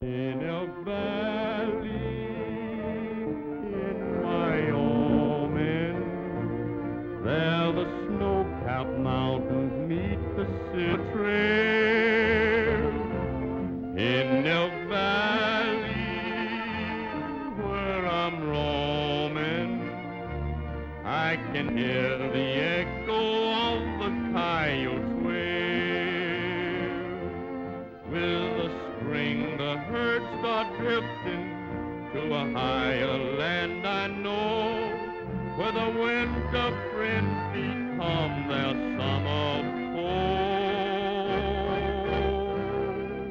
In Elk Valley, in Wyoming, there the snow-capped mountains meet the Tex Trail. In Elk Valley, where I'm roaming, I can hear the echo of the coyote's wail. With the spring, the herds start drifting to a higher land I know, where the winter friends become their summer foe.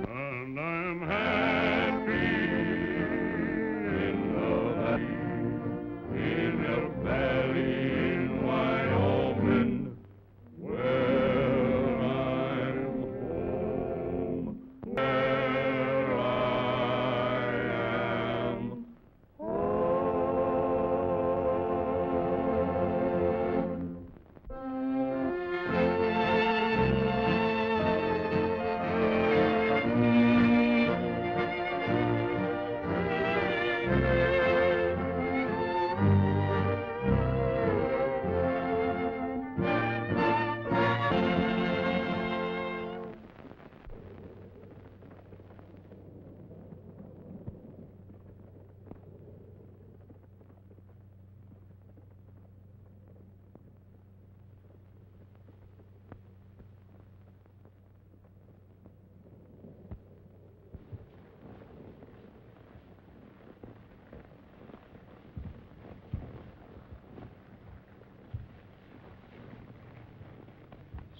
And I'm happy in the valley, in the valley in Wyoming, where I'm home, where I am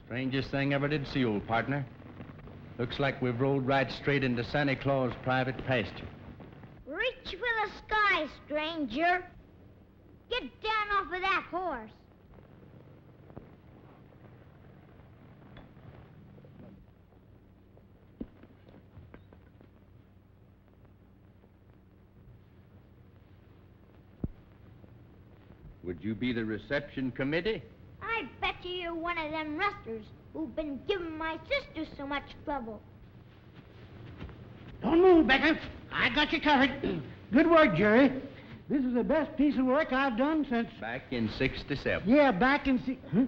Strangest thing ever did see, old partner. Looks like we've rolled right straight into Santa Claus' private pasture. Reach for the sky, stranger. Get down off of that horse. Would you be the reception committee? I bet you're one of them rustlers who've been giving my sister so much trouble. Don't move, Becker. I got you covered. Good work, Jerry. This is the best piece of work I've done since... Back in '67. Yeah, back in... Huh?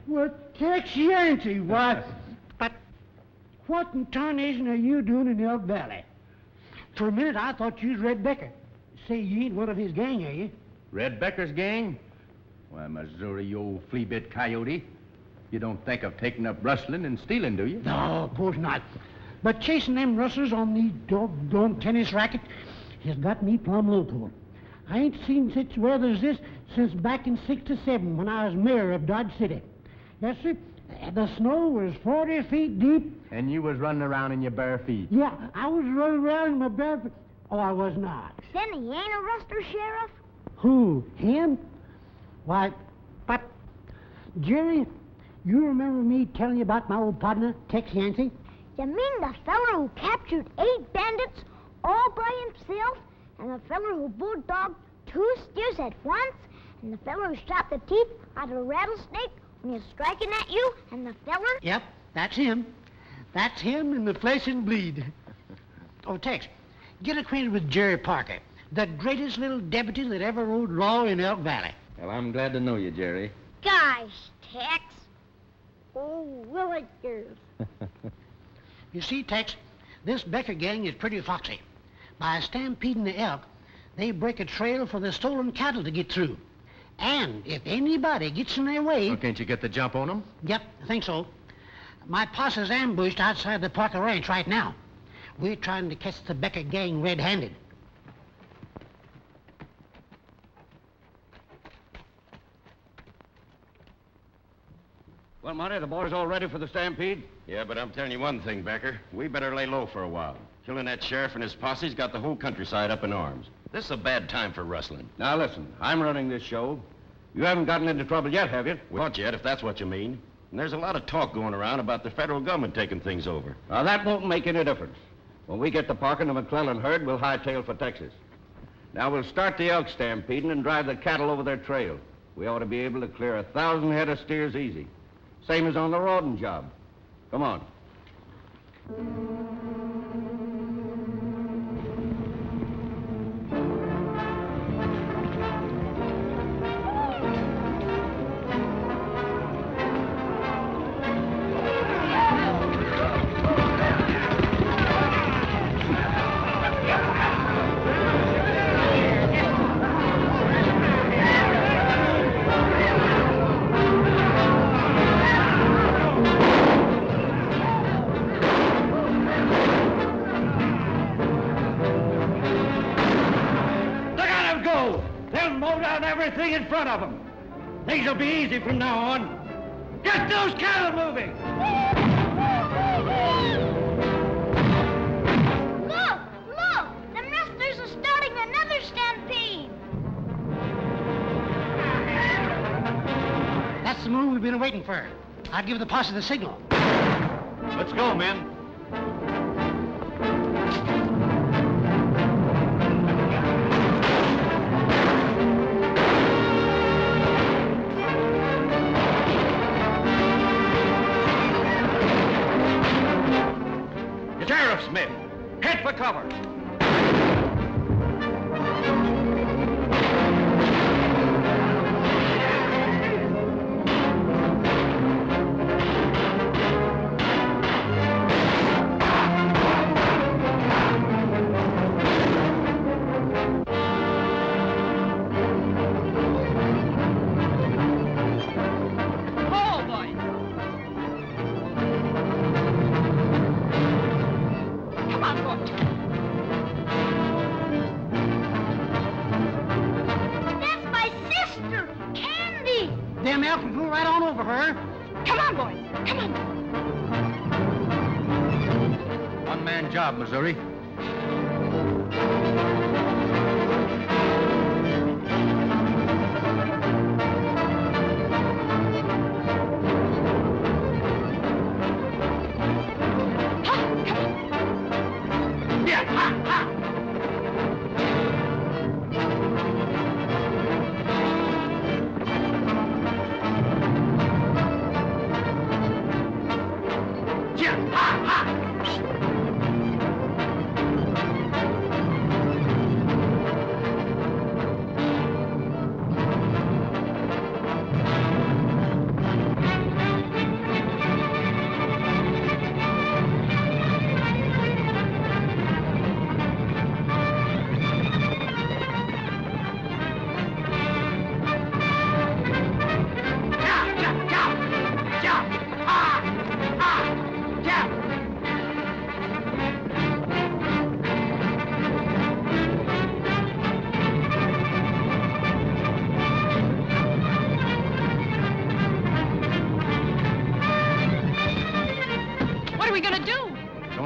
Well, Tex Ritter, why... But what in tarnation are you doing in Elk Valley? For a minute, I thought you was Red Becker. Say, you ain't one of his gang, are you? Red Becker's gang? Why, Missouri, you old flea-bit coyote. You don't think of taking up rustling and stealing, do you? No, of course not. But chasing them rustlers on the doggone tennis racket has got me plumb low. I ain't seen such weather as this since back in '67 when I was mayor of Dodge City. Yes, sir. The snow was 40 feet deep. And you was running around in your bare feet. Yeah, I was running around in my bare feet. Oh, I was not. Then he ain't a rustler, Sheriff? Who? Him? Why, but, Jerry, you remember me telling you about my old partner, Tex Ritter? You mean the feller who captured 8 bandits all by himself, and the feller who bulldogged 2 steers at once, and the feller who shot the teeth out of a rattlesnake when he was striking at you, and the feller... Yep, that's him. That's him in the flesh and bleed. Oh, Tex, get acquainted with Jerry Parker, the greatest little deputy that ever rode law in Elk Valley. Well, I'm glad to know you, Jerry. Gosh, Tex. Oh, Willikers. You see, Tex, this Becker gang is pretty foxy. By stampeding the elk, they break a trail for the stolen cattle to get through. And if anybody gets in their way... Well, can't you get the jump on them? Yep, I think so. My posse's ambushed outside the Parker Ranch right now. We're trying to catch the Becker gang red-handed. Well, Monty, the boys all ready for the stampede? Yeah, but I'm telling you one thing, Becker. We better lay low for a while. Killing that sheriff and his posse's got the whole countryside up in arms. This is a bad time for rustling. Now, listen, I'm running this show. You haven't gotten into trouble yet, have you? Not yet, if that's what you mean. And there's a lot of talk going around about the federal government taking things over. Now, that won't make any difference. When we get the Parker and the McClellan herd, we'll hightail for Texas. Now, we'll start the elk stampeding and drive the cattle over their trail. We ought to be able to clear 1,000 head of steers easy. Same as on the Rawdon job. Come on. on everything in front of them. Things will be easy from now on. Get those cattle moving! Look! Look! The rustlers are starting another stampede. That's the move we've been waiting for. I'll give the posse the signal. Let's go, men. Sheriff's men, head for cover. Them elks will go right on over her. Come on, boys. Come on. One-man job, Missouri.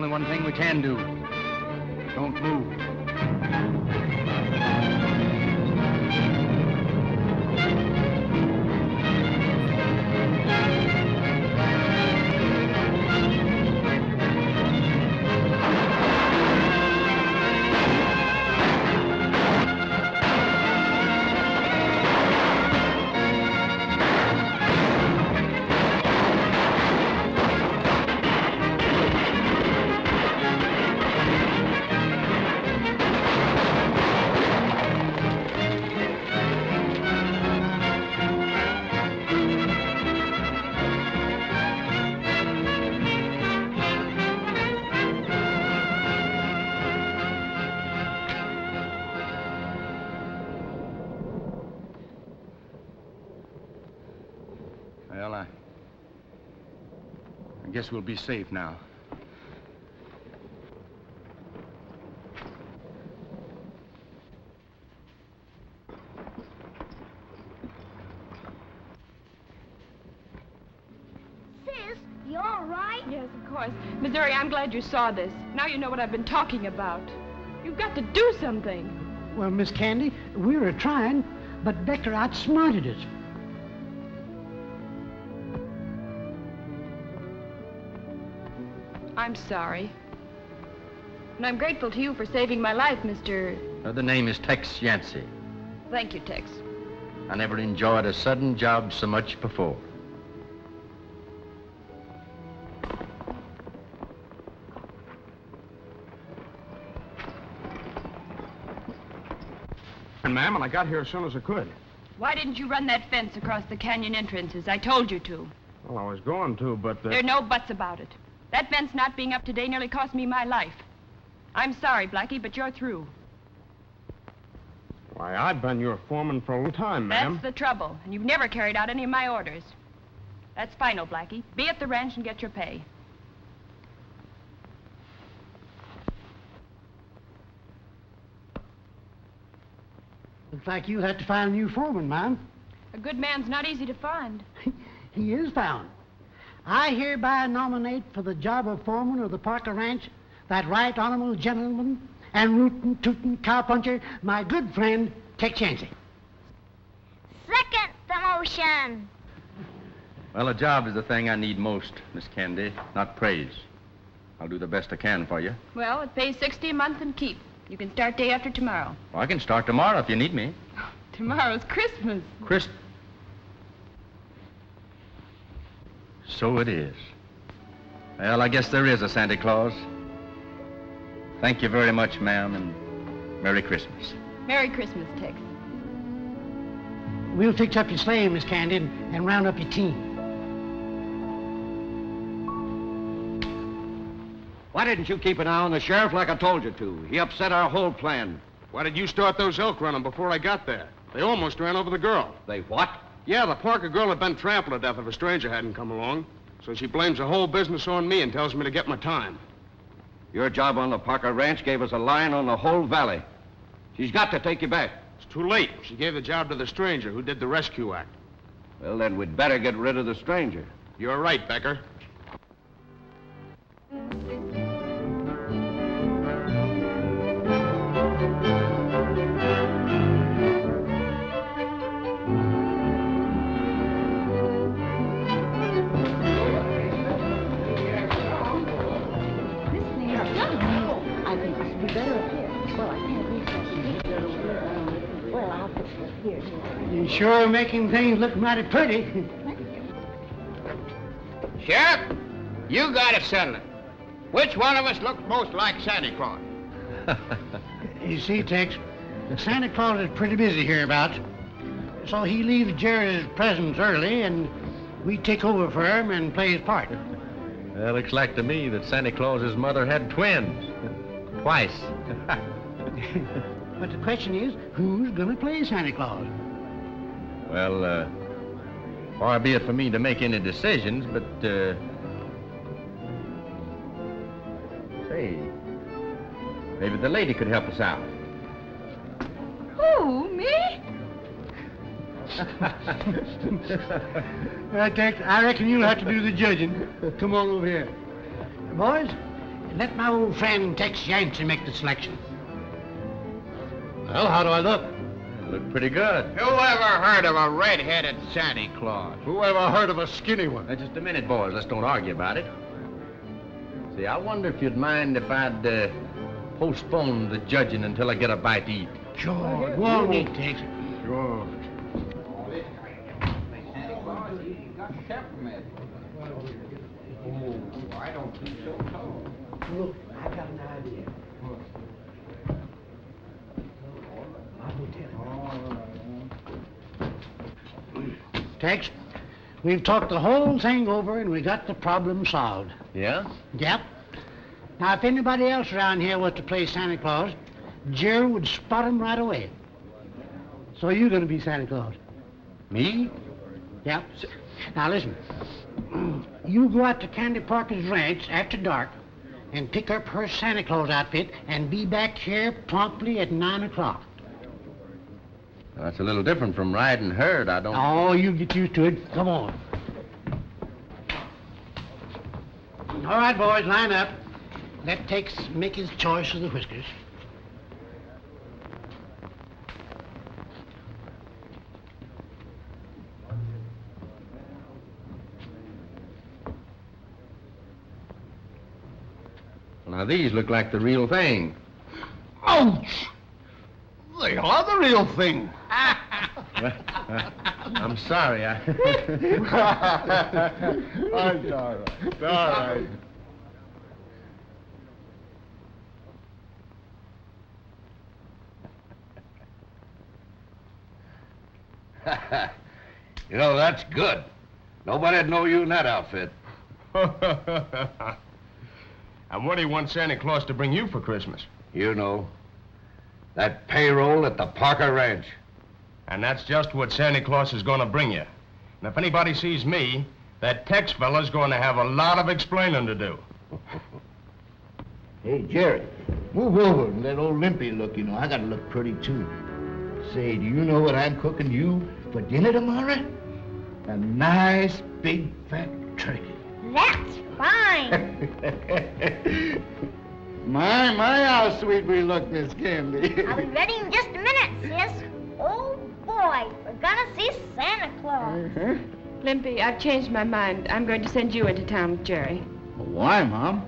One thing we can do. Don't move. Well, I guess we'll be safe now. Sis, you all right? Yes, of course. Missouri, I'm glad you saw this. Now you know what I've been talking about. You've got to do something. Well, Miss Candy, we were trying, but Becker outsmarted us. I'm sorry. And I'm grateful to you for saving my life, Mr. The name is Tex Yancey. Thank you, Tex. I never enjoyed a sudden job so much before. Ma'am, and I got here as soon as I could. Why didn't you run that fence across the canyon entrances? I told you to. Well, I was going to, but... There are no buts about it. That fence not being up to date nearly cost me my life. I'm sorry, Blackie, but you're through. Why, I've been your foreman for a long time, ma'am. That's the trouble, and you've never carried out any of my orders. That's final, Blackie. Be at the ranch and get your pay. Looks like you'll have to find a new foreman, ma'am. A good man's not easy to find. He is found. I hereby nominate for the job of foreman of the Parker Ranch that right honorable gentleman and rootin' tootin' cowpuncher, my good friend, Tex Ritter. Second the motion. Well, a job is the thing I need most, Miss Candy, not praise. I'll do the best I can for you. Well, it pays $60 a month and keep. You can start day after tomorrow. Well, I can start tomorrow if you need me. Tomorrow's Christmas. So it is. Well, I guess there is a Santa Claus. Thank you very much, ma'am, and Merry Christmas. Merry Christmas, Tex. We'll fix up your sleigh, Miss Candy, and round up your team. Why didn't you keep an eye on the sheriff like I told you to? He upset our whole plan. Why did you start those elk running before I got there? They almost ran over the girl. They what? Yeah, the Parker girl had been trampled to death if a stranger hadn't come along. So she blames the whole business on me and tells me to get my time. Your job on the Parker Ranch gave us a line on the whole valley. She's got to take you back. It's too late. She gave the job to the stranger who did the rescue act. Well, then we'd better get rid of the stranger. You're right, Becker. I think this would be better up here. Well, I can't reach that. Well, I'll put this here. You're sure making things look mighty pretty. Sheriff, you got to settle it. Which one of us looks most like Santa Claus? You see, Tex, Santa Claus is pretty busy hereabouts. So he leaves Jerry's presents early, and we take over for him and play his part. Well, looks like to me that Santa Claus's mother had twins. Twice. But the question is, who's gonna play Santa Claus? Well, far be it for me to make any decisions, but, say, maybe the lady could help us out. Who, me? Tex, I reckon you'll have to do the judging. Come on over here. Boys, let my old friend Tex Ritter make the selection. Well, how do I look? Look pretty good. Who ever heard of a red-headed Santa Claus? Who ever heard of a skinny one? Now, just a minute, boys. Let's don't argue about it. See, I wonder if you'd mind if I'd postpone the judging until I get a bite to eat. Sure. Go on, Nick, Tex. Sure. I don't think so. Look, I got an idea. Tex, we've talked the whole thing over and we got the problem solved. Yeah? Yep. Now, if anybody else around here was to play Santa Claus, Jerry would spot him right away. So you're going to be Santa Claus. Me? Yep. Now, listen. You go out to Candy Parker's ranch after dark and pick up her Santa Claus outfit and be back here promptly at 9 o'clock. Well, that's a little different from riding herd. I don't... Oh, you get used to it. Come on. All right, boys, line up. Let Tex make his choice of the whiskers. Now, these look like the real thing. Ouch! They are the real thing. Well, I'm sorry. I'm sorry. It's all right. You know, that's good. Nobody'd know you in that outfit. And what do you want Santa Claus to bring you for Christmas? You know, that payroll at the Parker Ranch. And that's just what Santa Claus is going to bring you. And if anybody sees me, that Tex fella's going to have a lot of explaining to do. Hey, Jerry, move over and let old Limpy look, you know. I gotta look pretty, too. Say, do you know what I'm cooking you for dinner tomorrow? A nice, big, fat turkey. That's fine. My, how sweet we look, Miss Candy. I'll be ready in just a minute, sis. Oh, boy, we're gonna see Santa Claus. Limpy, I've changed my mind. I'm going to send you into town with Jerry. Why, Mom?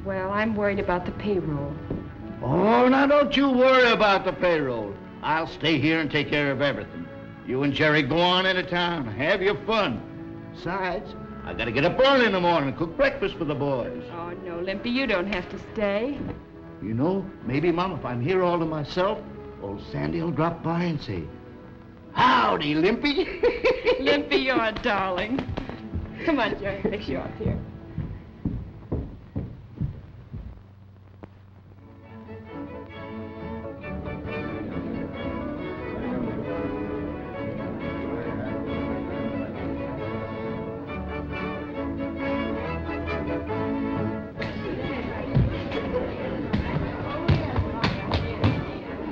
Well, I'm worried about the payroll. Oh, now don't you worry about the payroll. I'll stay here and take care of everything. You and Jerry go on into town. Have your fun. Besides, I gotta get up early in the morning and cook breakfast for the boys. Oh, no, Limpy, you don't have to stay. You know, maybe, Mom, if I'm here all to myself, old Sandy will drop by and say, "Howdy, Limpy." Limpy, you're a darling. Come on, Jerry, fix you up here.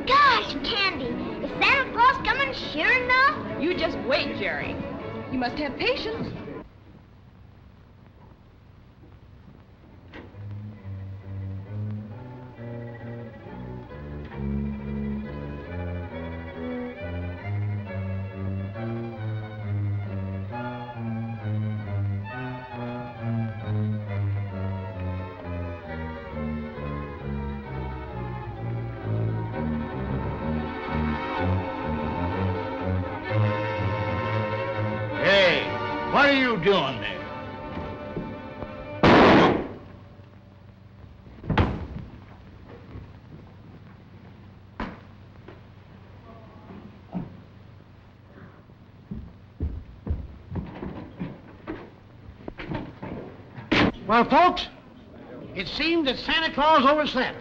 Gosh, Candy, is Santa Claus coming sure enough? You just wait, Jerry. You must have patience. Hey, what are you doing there? Well, folks, it seems that Santa Claus overslept.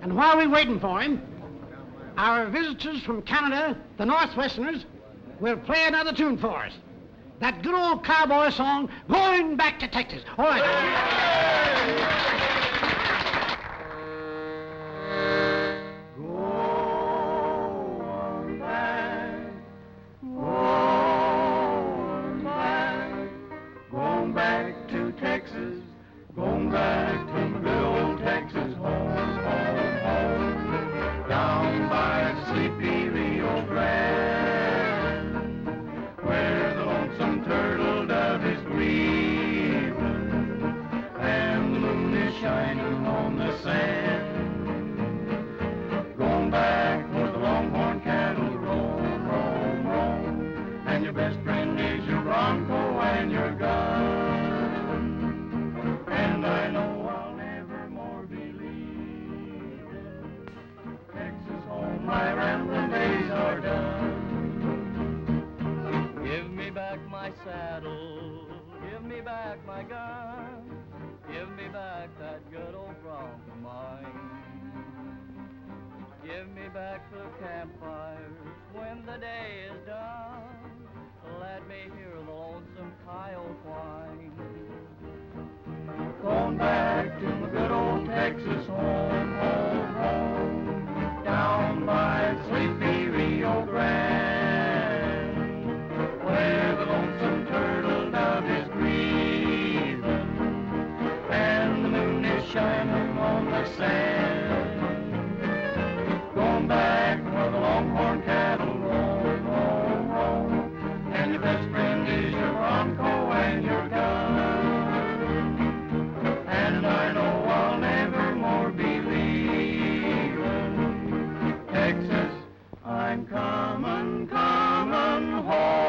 And while we're waiting for him, our visitors from Canada, the Northwesterners, will play another tune for us. That good old cowboy song, Going Back to Texas. All right. Going back to Texas, going back to my good old Texas home, home, home. Down by sleepy Rio Grande, where the lonesome turtle dove is grieving, and the moon is shining on the sand. Going back where the longhorn cattle roam, roam, roam, and your best friend is your bronco and your gun. And I know I'll never more be leaving Texas home. My rambling days are done. Give me back my saddle, give me back my gun, give me back that good old bronc of mine. Give me back the campfires when the day is done. Let me hear the lonesome coyote whine. Going back to my good old Texas home, home, home. Down by sleepy Rio Grande, where the lonesome turtle dove is grieving, and the moon is shining on the sand. Going back where the longhorn cattle roam, roam, roam, and your best friend is your bronco and your gun. And I know I'll never more be leaving Texas. I'm coming, coming home.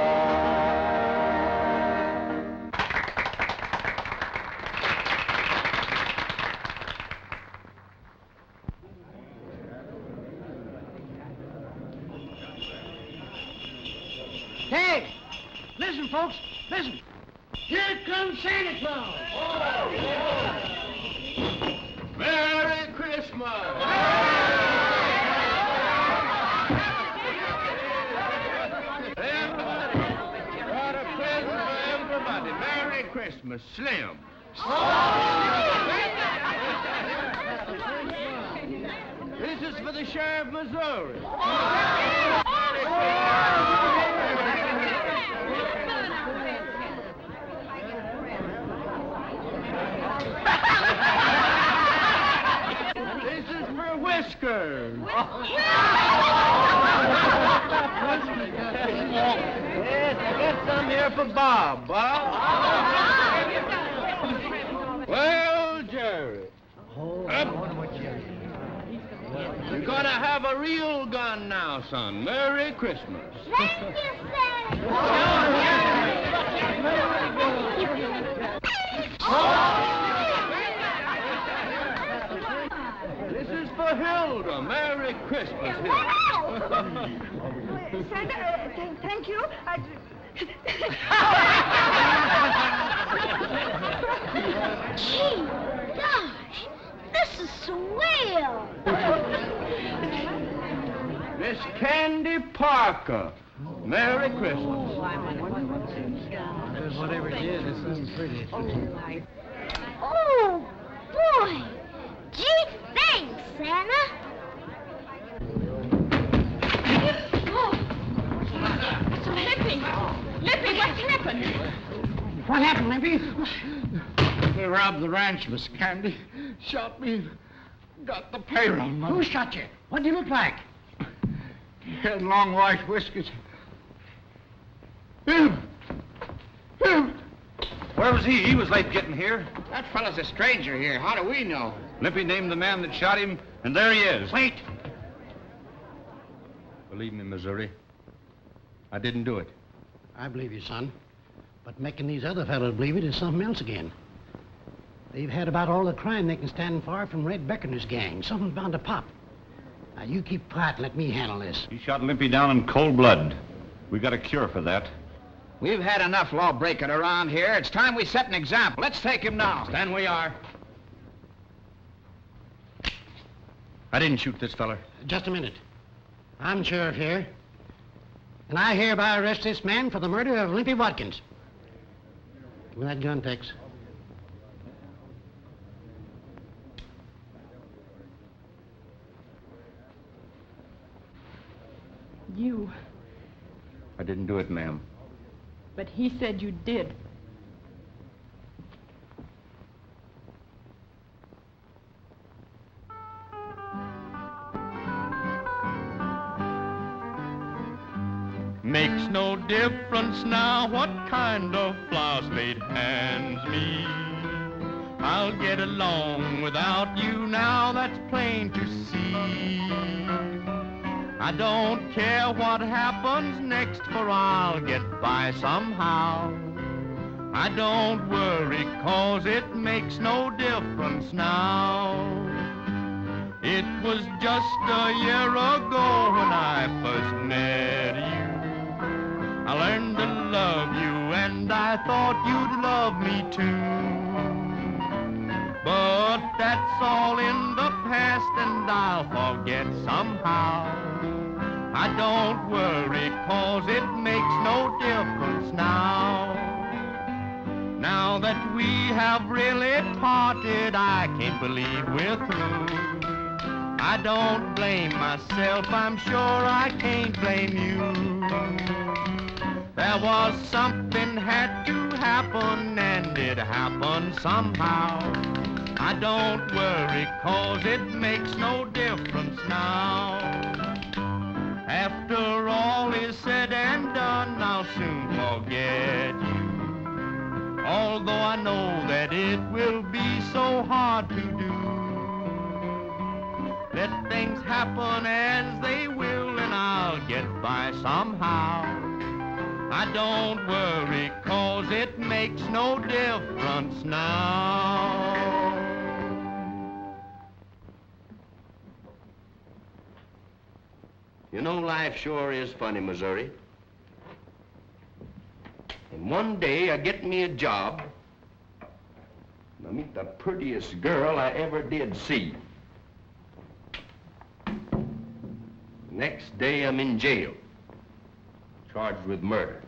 Hey, listen, folks, listen. Here comes Santa Claus. Merry Christmas! Everybody, got a present for everybody. Merry Christmas, Slim. This is for the sheriff. of Missouri. This is for Whiskers. Yes, get some here for Bob. Well, Jerry. You're gonna have a real gun now, son. Merry Christmas. Thank you, This is for Hilda. Merry Christmas, Hilda. Santa, thank you. Gee, gosh, this is swell. Miss Candy Parker. Merry Christmas. Whatever it is, it's something pretty. Oh, boy. Gee, thanks, Santa. Lippy, what's happened? What happened, Limpy? They robbed the ranch, Miss Candy. Shot me. Got the payroll money. Who shot you? What do you look like? He had long white whiskers. Him! Where was he? He was late getting here. That fellow's a stranger here. How do we know? Lippy named the man that shot him, and there he is. Wait. Believe me, Missouri, I didn't do it. I believe you, son. But making these other fellows believe it is something else again. They've had about all the crime they can stand for from Red Beckoner's gang. Something's bound to pop. Now, you keep quiet and let me handle this. He shot Limpy down in cold blood. We got a cure for that. We've had enough law-breaking around here. It's time we set an example. Let's take him now. Stand where you are. I didn't shoot this feller. Just a minute. I'm sheriff here. And I hereby arrest this man for the murder of Limpy Watkins. Give me that gun, Tex. You. I didn't do it, ma'am. But he said you did. Makes no difference now what kind of flowers fate hands me. I'll get along without you now, that's plain to see. I don't care what happens next, for I'll get by somehow. I don't worry, 'cause it makes no difference now. It was just a year ago when I first met you. I learned to love you, and I thought you'd love me too. But that's all in the past, and I'll forget somehow. I don't worry, 'cause it makes no difference now. Now that we have really parted, I can't believe we're through. I don't blame myself, I'm sure I can't blame you. There was something had to happen, and it happened somehow. I don't worry, 'cause it makes no difference now. After all is said and done, I'll soon forget you. Although I know that it will be so hard to do. Let things happen as they will, and I'll get by somehow. I don't worry, 'cause it makes no difference now. You know, life sure is funny, Missouri. And one day I get me a job, and I meet the prettiest girl I ever did see. Next day I'm in jail, charged with murder.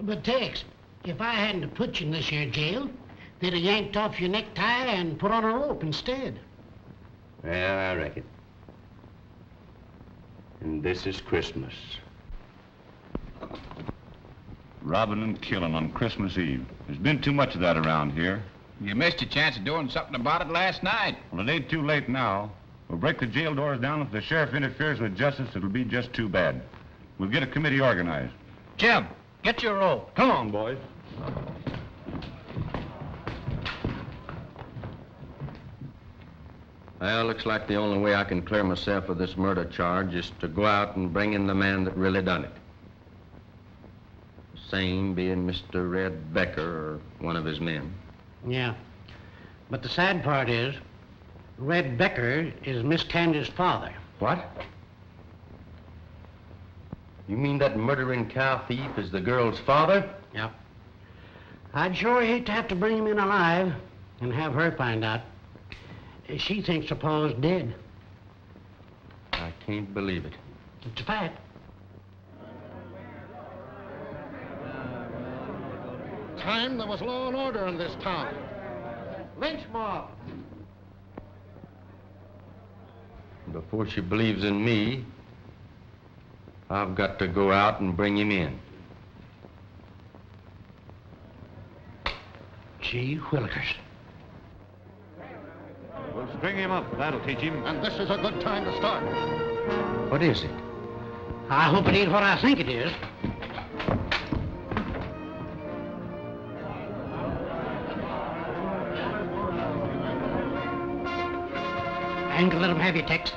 But, Tex, if I hadn't put you in this here jail, they'd have yanked off your necktie and put on a rope instead. Yeah, I reckon. And this is Christmas. Robbing and killing on Christmas Eve. There's been too much of that around here. You missed your chance of doing something about it last night. Well, it ain't too late now. We'll break the jail doors down. If the sheriff interferes with justice, it'll be just too bad. We'll get a committee organized. Jim, get your rope. Come on, boys. Well, looks like the only way I can clear myself of this murder charge is to go out and bring in the man that really done it. The same being Mr. Red Becker or one of his men. Yeah. But the sad part is, Red Becker is Miss Candy's father. What? You mean that murdering cow thief is the girl's father? Yep. I'd sure hate to have to bring him in alive and have her find out. She thinks her pa's dead. I can't believe it. It's a fact. Time there was law and order in this town. Lynch mob. Before she believes in me, I've got to go out and bring him in. Gee whillikers. We'll string him up. That'll teach him. And this is a good time to start. What is it? I hope it ain't what I think it is. I ain't gonna let them have you, Tex.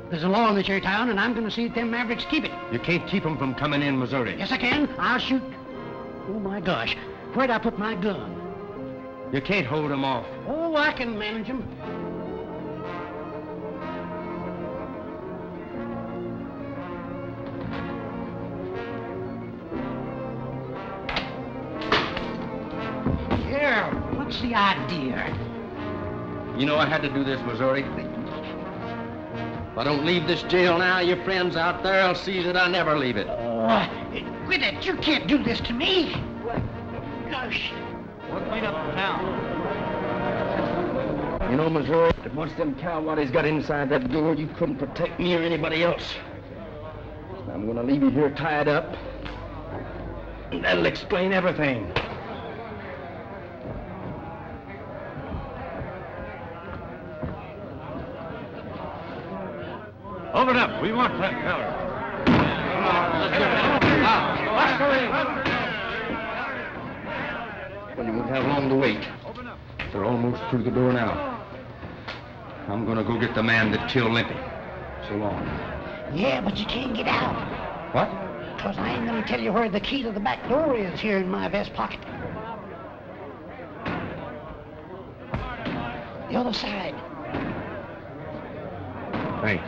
There's a law in this here town, and I'm gonna see that them mavericks keep it. You can't keep him from coming in Missouri. Yes, I can. I'll shoot. Oh, my gosh. Where'd I put my gun? You can't hold him off. Oh, I can manage him. Here, what's the idea? You know I had to do this, Missouri. If I don't leave this jail now, your friends out there will see that I never leave it. Oh, quit it. You can't do this to me. Gosh. What made up the town? You know, Missouri, that once them cow-waddies got inside that door, you couldn't protect me or anybody else. I'm gonna leave you here tied up, and that'll explain everything. Open up. We want that feller. Well, you won't have long to wait. They're almost through the door now. I'm gonna go get the man that killed Limpy. So long. Yeah, but you can't get out. What? Because I ain't gonna tell you where the key to the back door is here in my vest pocket. The other side. Thanks.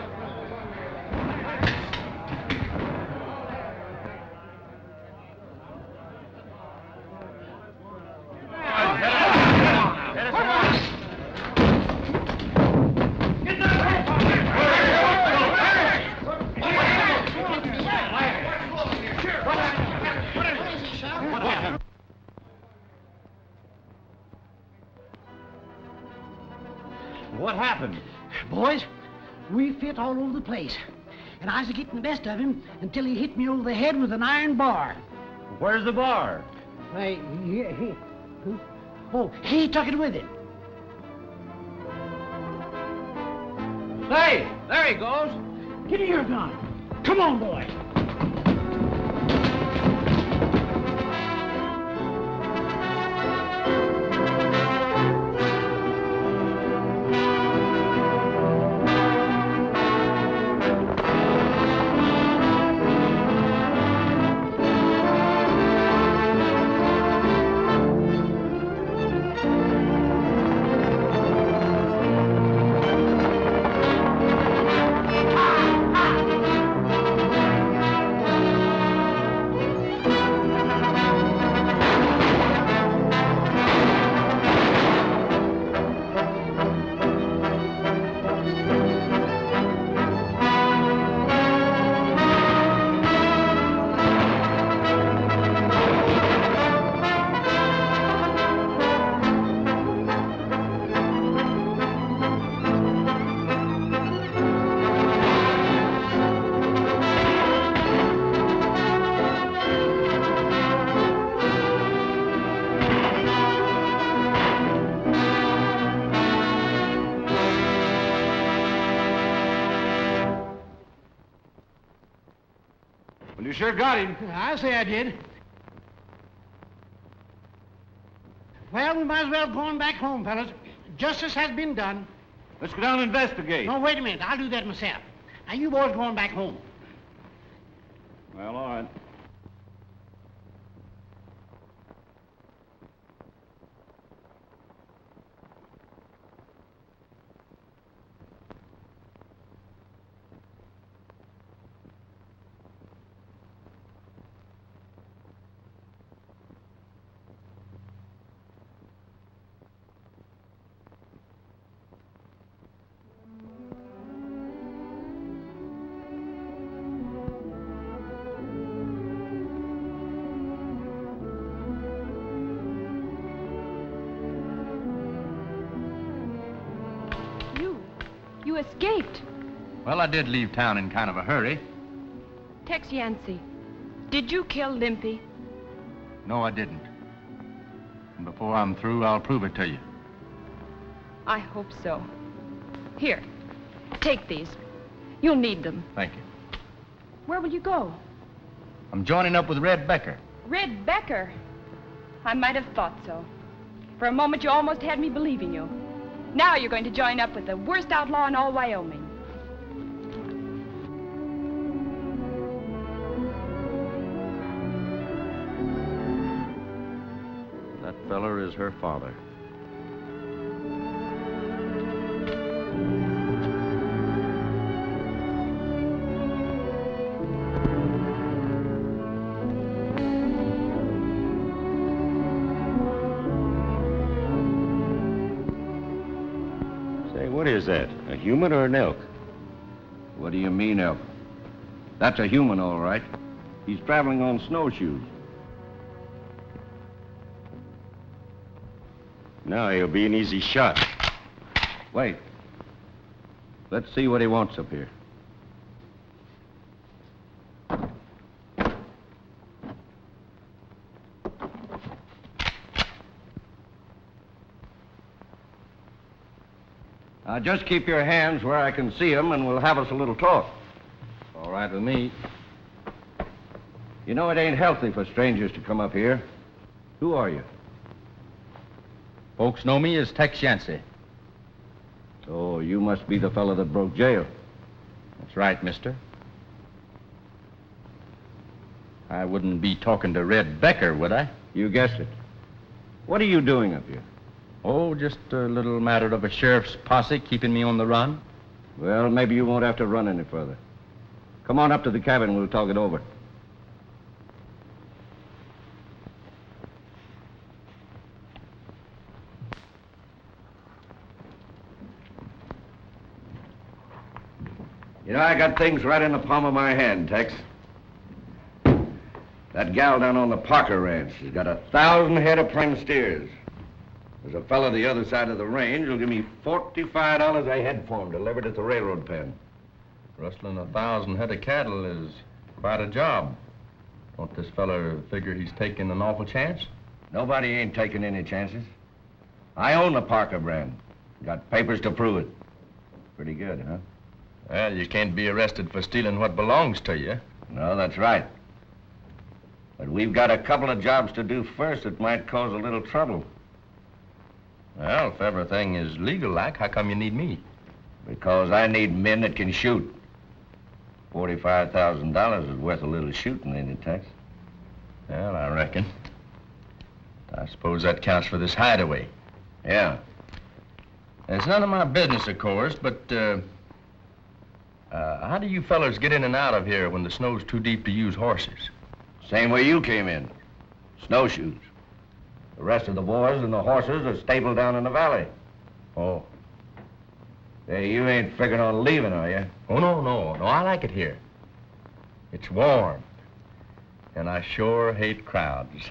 What happened? Boys, we fit all over the place. And I was getting the best of him until he hit me over the head with an iron bar. Where's the bar? Why, he took it with him. Hey, there he goes. Give me your gun. Come on, boy. Well, you sure got him. I say I did. Well, we might as well go on back home, fellas. Justice has been done. Let's go down and investigate. No, wait a minute. I'll do that myself. Now, you boys go on back home. Well, all right. You escaped. Well, I did leave town in kind of a hurry. Tex Yancey, did you kill Limpy? No, I didn't. And before I'm through, I'll prove it to you. I hope so. Here, take these. You'll need them. Thank you. Where will you go? I'm joining up with Red Becker. Red Becker? I might have thought so. For a moment, you almost had me believing you. Now you're going to join up with the worst outlaw in all Wyoming. That feller is her father. What is that? A human or an elk? What do you mean, elk? That's a human, all right. He's traveling on snowshoes. Now he'll be an easy shot. Wait. Let's see what he wants up here. Now, just keep your hands where I can see them, and we'll have us a little talk. All right with me. You know it ain't healthy for strangers to come up here. Who are you? Folks know me as Tex Yancey. Oh, you must be the fellow that broke jail. That's right, mister. I wouldn't be talking to Red Becker, would I? You guessed it. What are you doing up here? Oh, just a little matter of a sheriff's posse keeping me on the run. Well, maybe you won't have to run any further. Come on up to the cabin and we'll talk it over. You know, I got things right in the palm of my hand, Tex. That gal down on the Parker Ranch has got 1,000 head of prime steers. There's a fellow the other side of the range who'll give me $45 a head for him delivered at the railroad pen. Rustling 1,000 head of cattle is quite a job. Don't this fella figure he's taking an awful chance? Nobody ain't taking any chances. I own the Parker brand. Got papers to prove it. Pretty good, huh? Well, you can't be arrested for stealing what belongs to you. No, that's right. But we've got a couple of jobs to do first that might cause a little trouble. Well, if everything is legal like, how come you need me? Because I need men that can shoot. $45,000 is worth a little shooting, ain't it, Tex? Well, I reckon. I suppose that counts for this hideaway. Yeah. It's none of my business, of course, but, how do you fellers get in and out of here when the snow's too deep to use horses? Same way you came in. Snowshoes. The rest of the boys and the horses are stabled down in the valley. Oh. Hey, you ain't figuring on leaving, are you? Oh, no, I like it here. It's warm. And I sure hate crowds.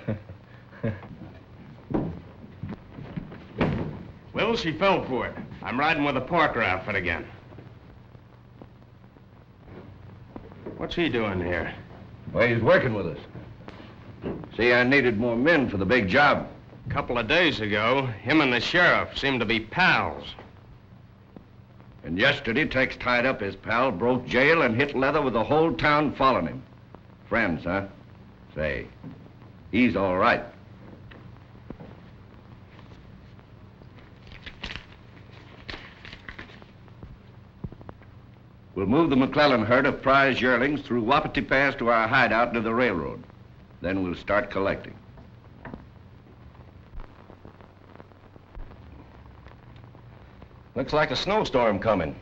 Well, she fell for it. I'm riding with the Parker outfit again. What's he doing here? Well, he's working with us. See, I needed more men for the big job. A couple of days ago, him and the sheriff seemed to be pals. And yesterday, Tex tied up his pal, broke jail, and hit leather with the whole town following him. Friends, huh? Say, he's all right. We'll move the McClellan herd of prize yearlings through Wapiti Pass to our hideout near the railroad. Then we'll start collecting. Looks like a snowstorm coming.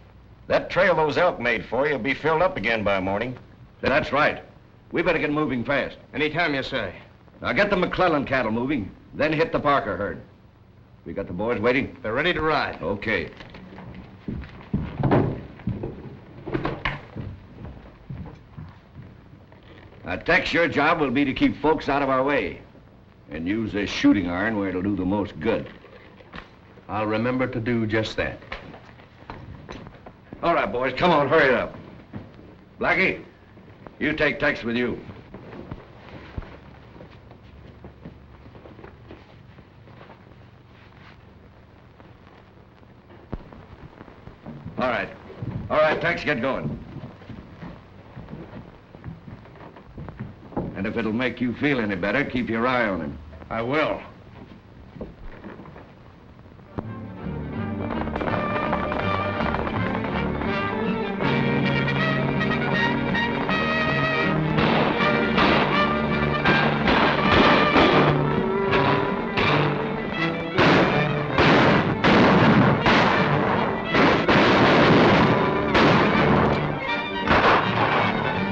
That trail those elk made for you will be filled up again by morning. That's right. We better get moving fast. Anytime you say. Now get the McClellan cattle moving, then hit the Parker herd. We got the boys waiting? They're ready to ride. Okay. Now, Tex, your job will be to keep folks out of our way and use this shooting iron where it'll do the most good. I'll remember to do just that. All right, boys, come on, hurry it up. Blackie, you take Tex with you. All right, Tex, get going. And if it'll make you feel any better, keep your eye on him. I will.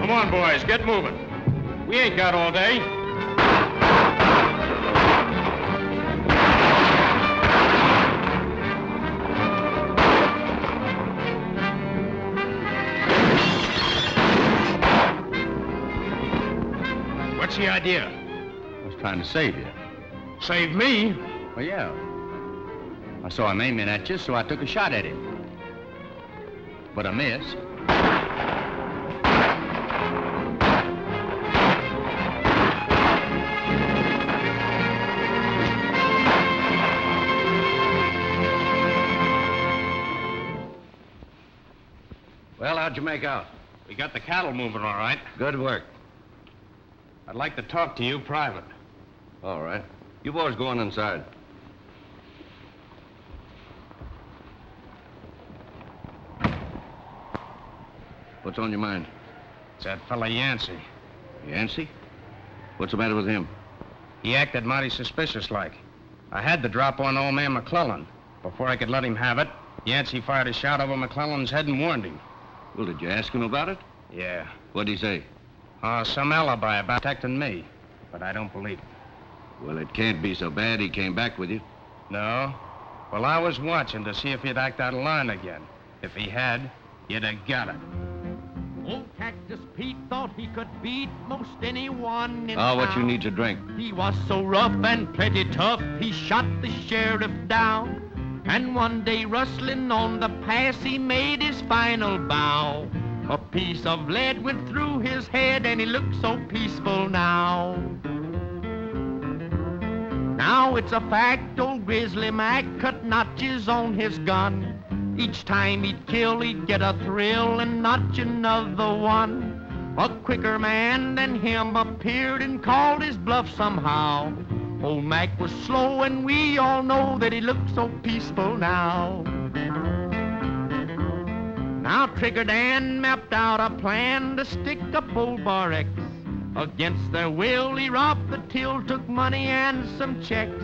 Come on, boys, get moving. We ain't got all day. What's the idea? I was trying to save you. Save me? Well, yeah. I saw him aiming at you, so I took a shot at him. But I missed. Well, how'd you make out? We got the cattle moving all right. Good work. I'd like to talk to you private. All right. You boys go on inside. What's on your mind? It's that fella Yancey. Yancey? What's the matter with him? He acted mighty suspicious-like. I had the drop on old man McClellan. Before I could let him have it, Yancey fired a shot over McClellan's head and warned him. Well, did you ask him about it? Yeah. What'd he say? Some alibi about protecting me. But I don't believe it. Well, it can't be so bad he came back with you. No? Well, I was watching to see if he'd act out of line again. If he had, you'd have got it. Old Cactus Pete thought he could beat most anyone in What town. you need's a drink. He was so rough and plenty tough, he shot the sheriff down. And one day, rustling on the pass, he made his final bow. A piece of lead went through his head, and he looked so peaceful now. Now it's a fact, old Grizzly Mac cut notches on his gun. Each time he'd kill, he'd get a thrill and notch another one. A quicker man than him appeared and called his bluff somehow. Old Mac was slow, and we all know that he looked so peaceful now. Now Trigger Dan mapped out a plan to stick up old Bar X. Against their will, he robbed the till, took money and some checks.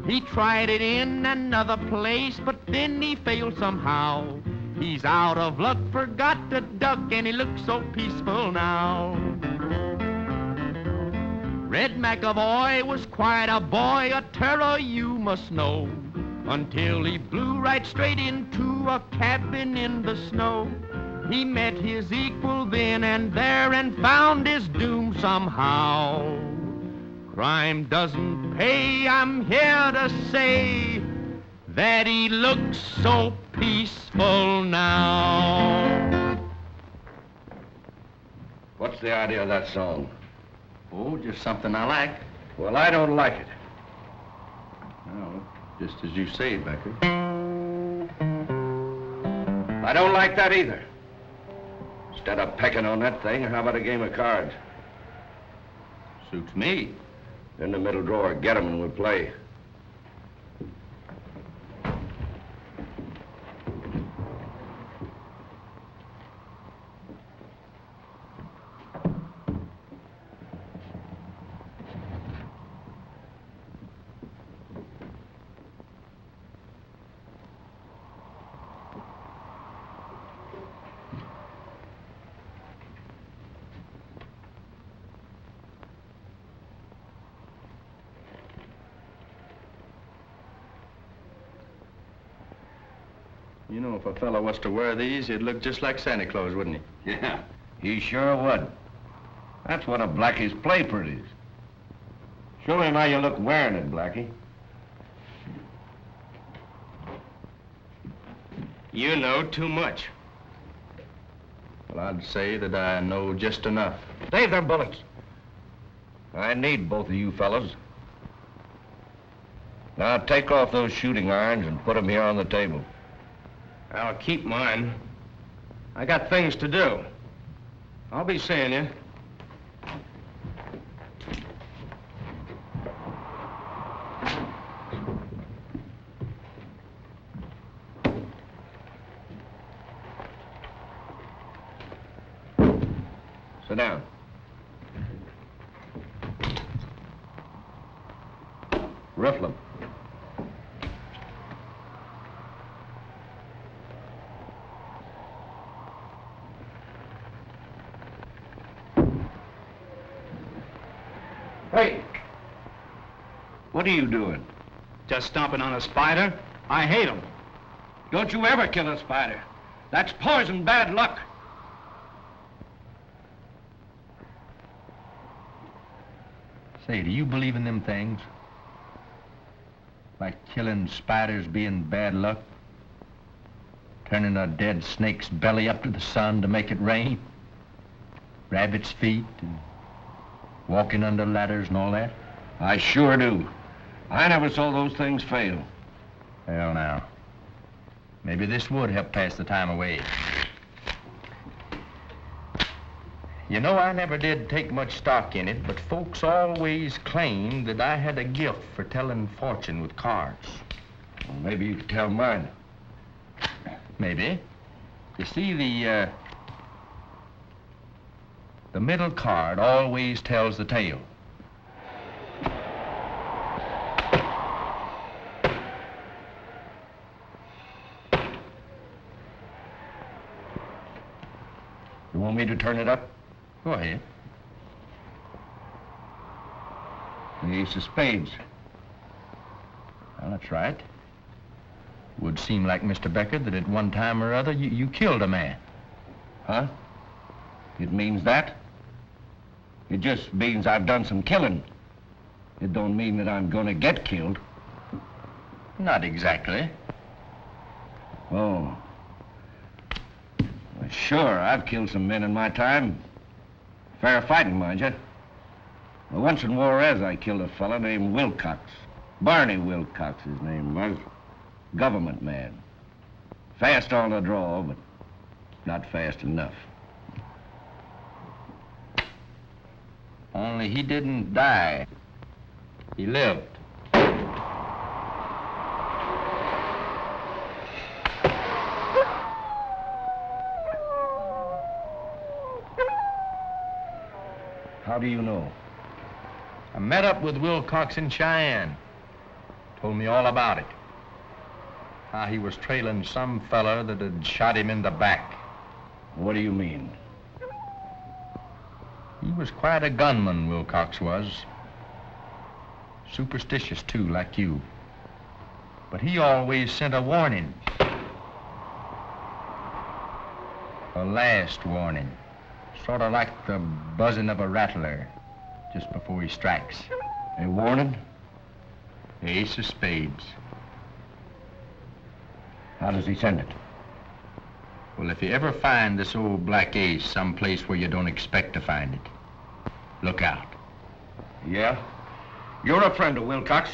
He tried it in another place, but then he failed somehow. He's out of luck, forgot to duck, and he looks so peaceful now. Red McAvoy was quite a boy, a terror you must know, until he blew right straight into a cabin in the snow. He met his equal then and there and found his doom somehow. Crime doesn't pay, I'm here to say that he looks so peaceful now. What's the idea of that song? Oh, just something I like. Well, I don't like it. No, just as you say, Becker. I don't like that either. Instead of pecking on that thing, how about a game of cards? Suits me. In the middle drawer. Get 'em and we'll play. You know, if a fellow was to wear these, he'd look just like Santa Claus, wouldn't he? Yeah, he sure would. That's what a Blackie's playford is. Show him how you look wearing it, Blackie. You know too much. Well, I'd say that I know just enough. Save them bullets. I need both of you fellas. Now take off those shooting irons and put them here on the table. I'll keep mine. I got things to do. I'll be seeing you. Sit down. Riffle 'em. Hey! What are you doing? Just stomping on a spider? I hate 'em. Don't you ever kill a spider. That's poison, bad luck. Say, do you believe in them things? Like killing spiders being bad luck? Turning a dead snake's belly up to the sun to make it rain? Rabbit's feet and walking under ladders and all that? I sure do. I never saw those things fail. Well, now, maybe this would help pass the time away. You know, I never did take much stock in it, but folks always claimed that I had a gift for telling fortune with cards. Well, maybe you could tell mine. Maybe. You see, the middle card always tells the tale. You want me to turn it up? Go ahead. The ace of spades. Well, that's right. Would seem like, Mr. Becker, that at one time or other you killed a man. Huh? It means that? It just means I've done some killing. It don't mean that I'm gonna get killed. Not exactly. Oh. Well, sure, I've killed some men in my time. Fair fighting, mind you. Well, once in Juarez, I killed a fella named Wilcox. Barney Wilcox, his name was. Government man. Fast on the draw, but not fast enough. Only he didn't die. He lived. How do you know? I met up with Wilcox in Cheyenne. Told me all about it. How he was trailing some fella that had shot him in the back. What do you mean? He was quite a gunman, Wilcox was. Superstitious, too, like you. But he always sent a warning. A last warning. Sort of like the buzzing of a rattler just before he strikes. A warning? The ace of spades. How does he send it? Well, if you ever find this old black ace someplace where you don't expect to find it, look out. Yeah? You're a friend of Wilcox.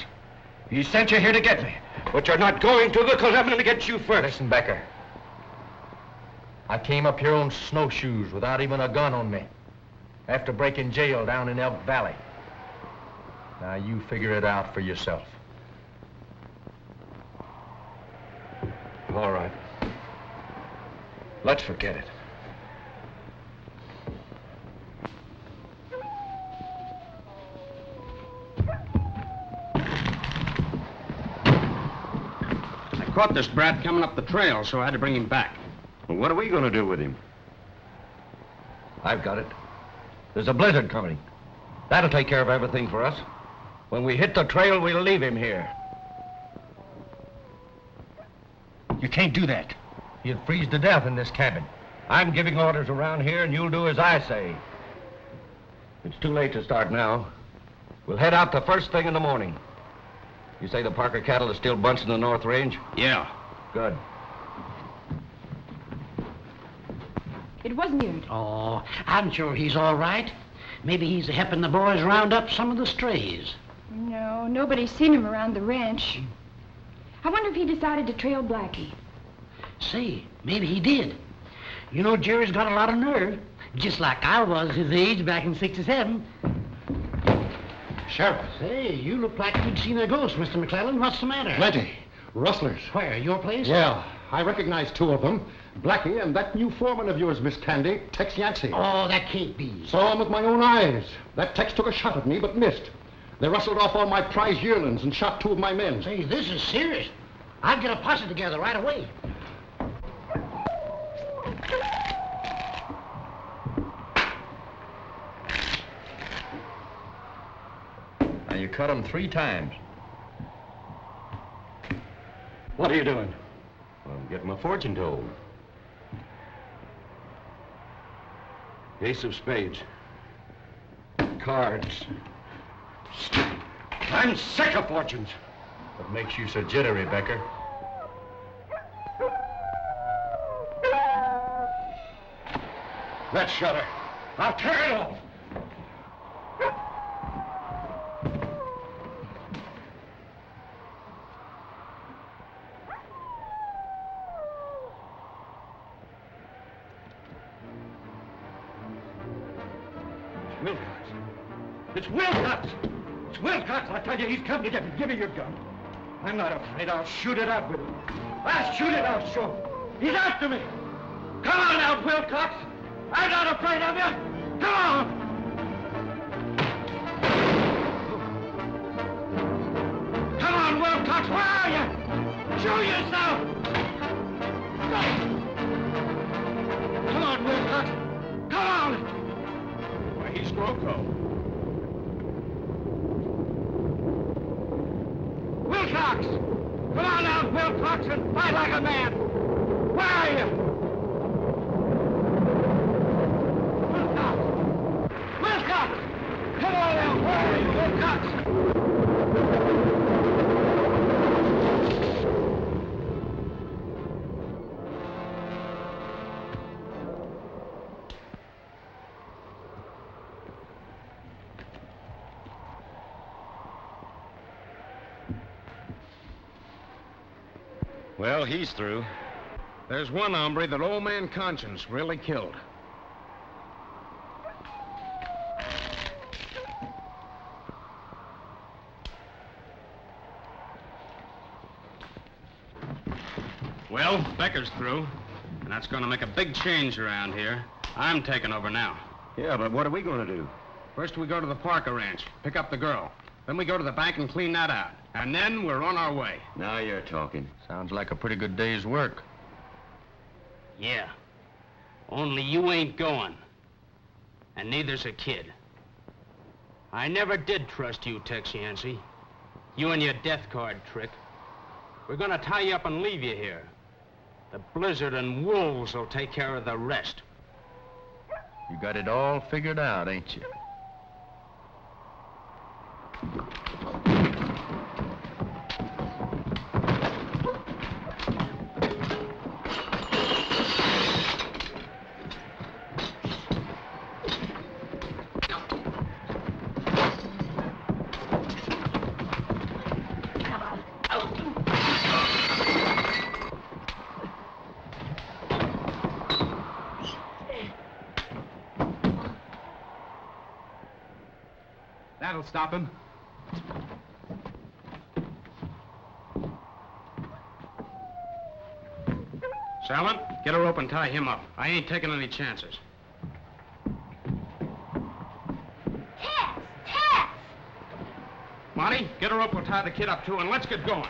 He sent you here to get me. But you're not going to because I'm going to get you first. Listen, Becker. I came up here on snowshoes without even a gun on me. After breaking jail down in Elk Valley. Now you figure it out for yourself. All right. Let's forget it. I caught this brat coming up the trail, so I had to bring him back. Well, what are we going to do with him? I've got it. There's a blizzard coming. That'll take care of everything for us. When we hit the trail, we'll leave him here. You can't do that. He'll freeze to death in this cabin. I'm giving orders around here, and you'll do as I say. It's too late to start now. We'll head out the first thing in the morning. You say the Parker cattle are still bunched in the North Range? Yeah. Good. It wasn't you. Oh, I'm sure he's all right. Maybe he's helping the boys round up some of the strays. No, nobody's seen him around the ranch. I wonder if he decided to trail Blackie. Say, maybe he did. You know, Jerry's got a lot of nerve. Just like I was his age back in '67. Sheriff. Say, you look like you'd seen a ghost, Mr. McClellan. What's the matter? Plenty. Rustlers. Where, your place? Yeah, I recognize two of them. Blackie and that new foreman of yours, Miss Candy, Tex Yancey. Oh, that can't be. Saw him with my own eyes. That Tex took a shot at me, but missed. They rustled off all my prize yearlings and shot two of my men. Say, this is serious. I'll get a posse together right away. Now, you cut him 3 times. What are you doing? I'm getting my fortune told. Ace of spades. Cards. I'm sick of fortunes. What makes you so jittery, Becker? That shutter. I'll tear it off. Wilcox. It's Wilcox! It's Wilcox! I tell you, he's come to get me. Give me your gun. I'm not afraid. I'll shoot it out with him. I'll shoot it out, sure. He's after me. Come on out, Wilcox. I'm not afraid of you. Come on. Come on, Wilcox. Where are you? Show yourself. Come on, Wilcox. Come on. Why, he's Rocco. Wilcox! Come on out, Wilcox, and fight like a man! Where are you? Wilcox! Wilcox! Come on out! Where are you, Wilcox? Well, he's through. There's one hombre that old man Conscience really killed. Well, Becker's through, and that's going to make a big change around here. I'm taking over now. Yeah, but what are we going to do? First, we go to the Parker Ranch, pick up the girl. Then we go to the bank and clean that out. And then we're on our way. Now you're talking. Sounds like a pretty good day's work. Yeah. Only you ain't going. And neither's a kid. I never did trust you, Tex Yancey. You and your death card trick. We're gonna tie you up and leave you here. The blizzard and wolves will take care of the rest. You got it all figured out, ain't you? That'll stop him. Salmon, get a rope and tie him up. I ain't taking any chances. Tex! Monty, get a rope, we'll tie the kid up too, and let's get going.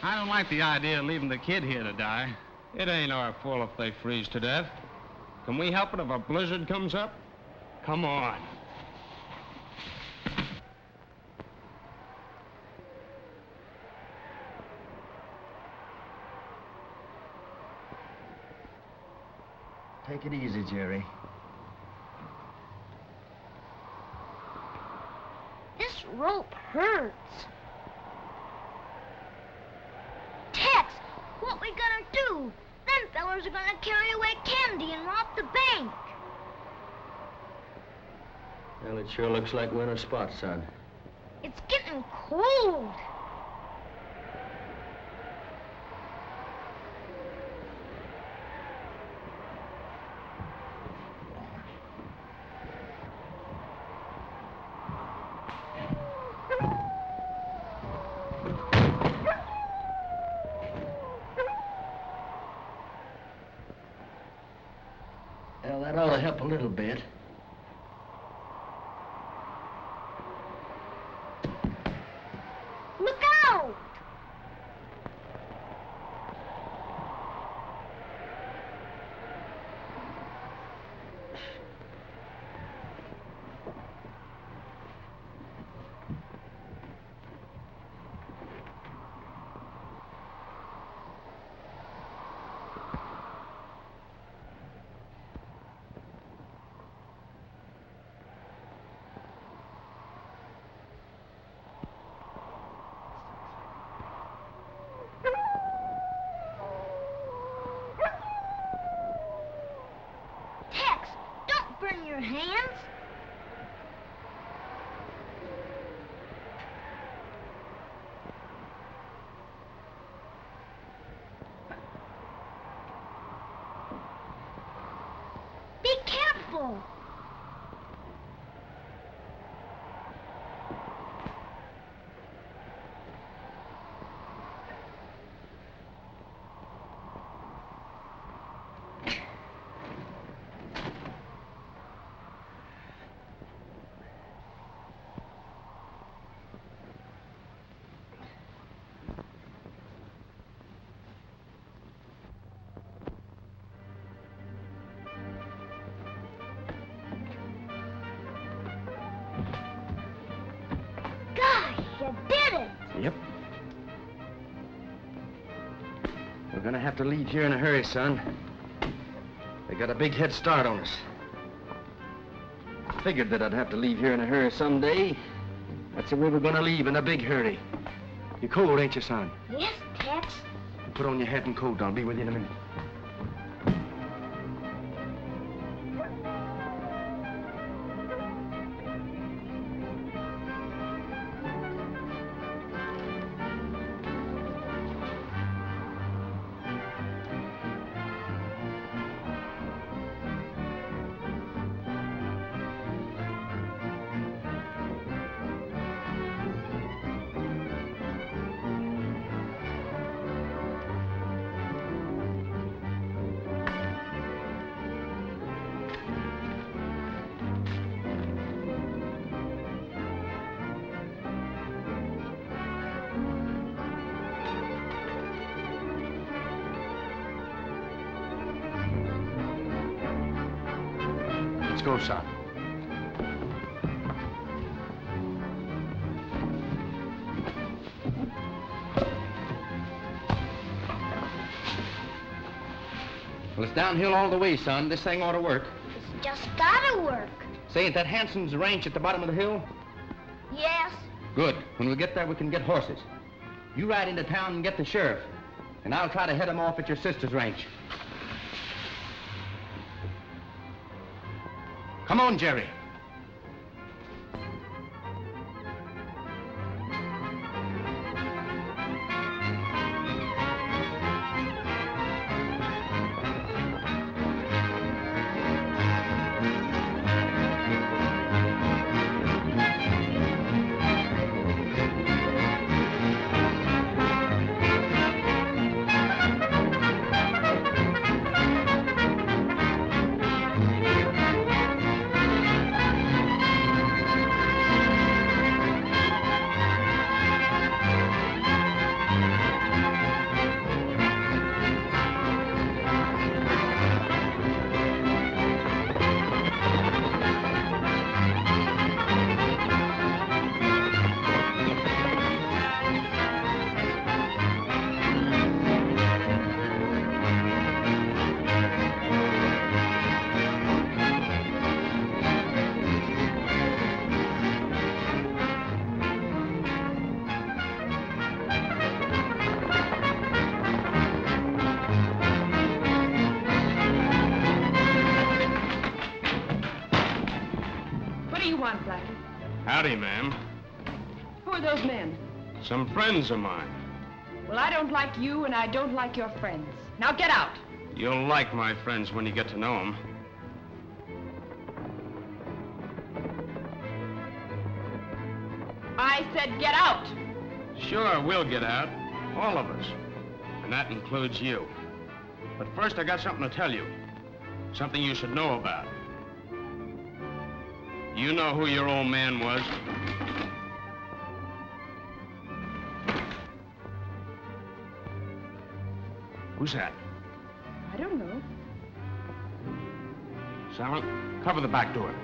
I don't like the idea of leaving the kid here to die. It ain't our fault if they freeze to death. Can we help it if a blizzard comes up? Come on. Take it easy, Jerry. This rope hurts. Tex, what we gonna do? Them fellers are gonna carry away candy and rob the bank. Well, it sure looks like winter spot, son. It's getting cold. Well, that ought to help a little bit. Look out! Tex, don't burn your hands. Be careful. Gosh, you did it. Yep. We're gonna have to leave here in a hurry, son. They got a big head start on us. I figured that I'd have to leave here in a hurry someday. That's the way we're gonna leave, in a big hurry. You're cold, ain't you, son? Yes, Tex. Put on your hat and coat. I'll be with you in a minute. Let's go, son. Well, it's downhill all the way, son. This thing ought to work. It's just gotta work. Say, ain't that Hanson's ranch at the bottom of the hill? Yes. Good. When we get there, we can get horses. You ride into town and get the sheriff, and I'll try to head him off at your sister's ranch. Come on, Jerry. want, Blackie? Howdy, ma'am. Who are those men? Some friends of mine. Well, I don't like you, and I don't like your friends. Now get out. You'll like my friends when you get to know them. I said get out. Sure, we'll get out. All of us. And that includes you. But first, I got something to tell you. Something you should know about. You know who your old man was? Who's that? I don't know. Silent, cover the back door.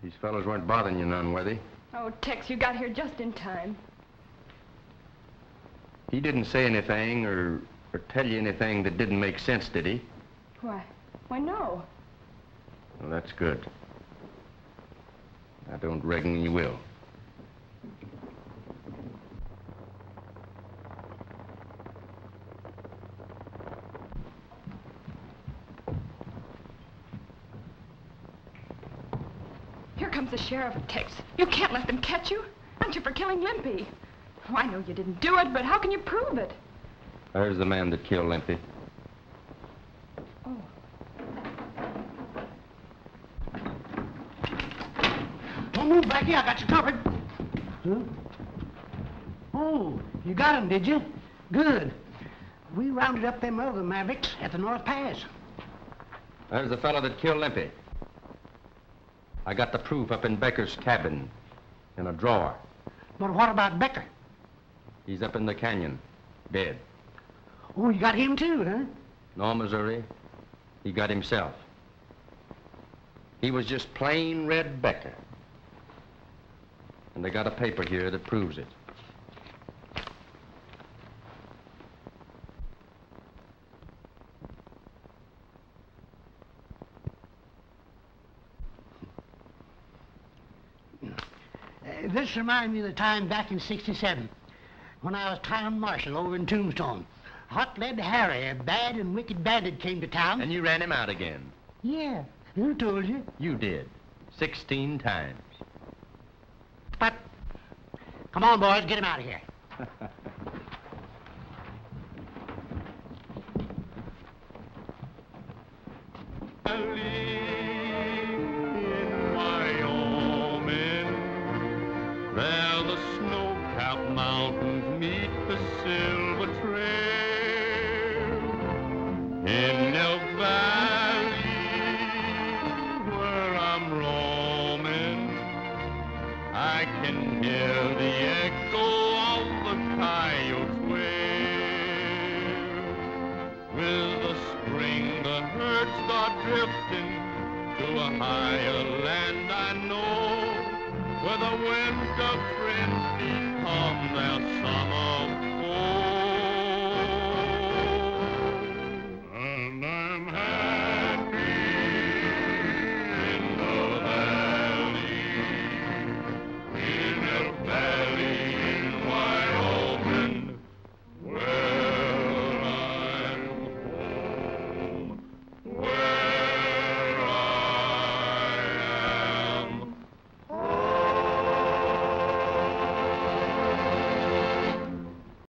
These fellows weren't bothering you none, were they? Oh, Tex, you got here just in time. He didn't say anything or tell you anything that didn't make sense, did he? Why, no. Well, that's good. I don't reckon you will. Here comes the sheriff, Tex. You can't let them catch you. Aren't you for killing Limpy? Oh, I know you didn't do it, but how can you prove it? There's the man that killed Limpy. Oh. Don't move, Blackie. I got you covered. Huh? Oh, you got him, did you? Good. We rounded up them other Mavericks at the North Pass. There's the fellow that killed Limpy. I got the proof up in Becker's cabin in a drawer. But what about Becker? He's up in the canyon, dead. Oh, you got him too, huh? No, Missouri. He got himself. He was just plain Red Becker. And they got a paper here that proves it. This reminds me of the time back in '67 when I was town marshal over in Tombstone. Hot-lead Harry, a bad and wicked bandit, came to town. And you ran him out again. Yeah, who told you? You did. 16 times. But, come on, boys, get him out of here. There the snow-capped mountains meet the silver trail. In Elk Valley, where I'm roaming, I can hear the echo of the coyote's wail. With the spring, the herds start drifting to a higher land I know, where the winter friends become their summer